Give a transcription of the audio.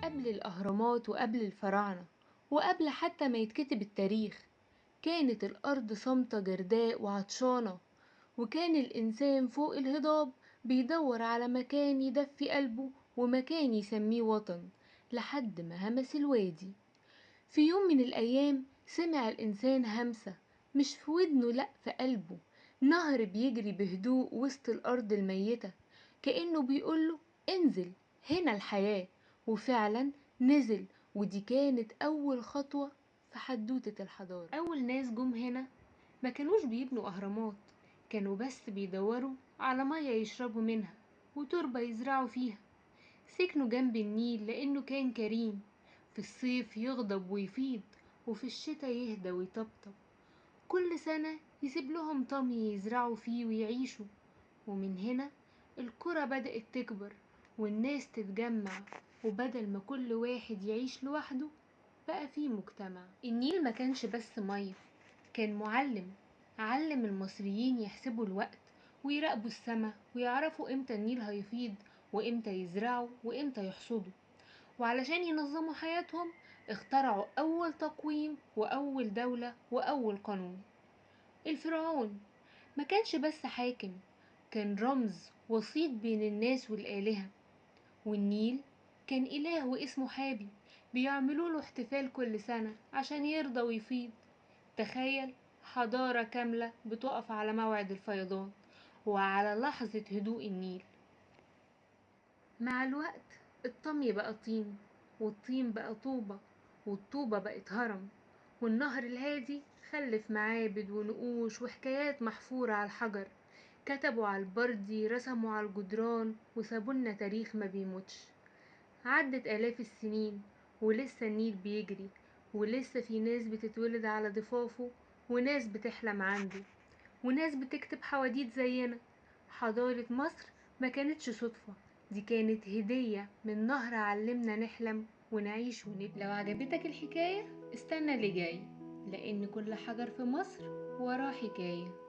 قبل الأهرامات وقبل الفراعنة وقبل حتى ما يتكتب التاريخ، كانت الأرض صامتة جرداء وعطشانة، وكان الإنسان فوق الهضاب بيدور على مكان يدفي قلبه ومكان يسميه وطن، لحد ما همس الوادي. في يوم من الأيام سمع الإنسان همسة، مش في ودنه لأ، في قلبه. نهر بيجري بهدوء وسط الأرض الميتة، كأنه بيقوله انزل، هنا الحياة. وفعلا نزل، ودي كانت أول خطوة في حدوتة الحضارة. أول ناس جم هنا ما كانوش بيبنوا أهرامات، كانوا بس بيدوروا على مية يشربوا منها وتربة يزرعوا فيها. سكنوا جنب النيل لأنه كان كريم، في الصيف يغضب ويفيض، وفي الشتا يهدى ويطبطب. كل سنة يسيب لهم طمي يزرعوا فيه ويعيشوا. ومن هنا القرى بدأت تكبر والناس تتجمع، وبدل ما كل واحد يعيش لوحده بقى فيه مجتمع. النيل ما كانش بس مية، كان معلم، علم المصريين يحسبوا الوقت ويراقبوا السما ويعرفوا امتى النيل هيفيض وامتى يزرعوا وامتى يحصدوا. وعلشان ينظموا حياتهم اخترعوا أول تقويم وأول دولة وأول قانون. الفرعون ما كانش بس حاكم، كان رمز وسيط بين الناس والآلهة. والنيل كان إله واسمه حابي، بيعملوا له احتفال كل سنة عشان يرضى ويفيض. تخيل حضارة كاملة بتقف على موعد الفيضان وعلى لحظة هدوء النيل. مع الوقت الطمي بقى طين، والطين بقى طوبة، والطوبة بقت هرم، والنهر الهادي خلف معابد ونقوش وحكايات محفورة على الحجر. كتبوا على البردي، رسموا على الجدران، وسابولنا تاريخ ما بيموتش. عدت آلاف السنين ولسه النيل بيجري، ولسه في ناس بتتولد على ضفافه، وناس بتحلم عنده، وناس بتكتب حواديت زينا. حضارة مصر ما كانتش صدفة، دي كانت هدية من نهر علمنا نحلم ونعيش ونبني. لو عجبتك الحكاية استنى اللي جاي، لأن كل حجر في مصر وراه حكاية.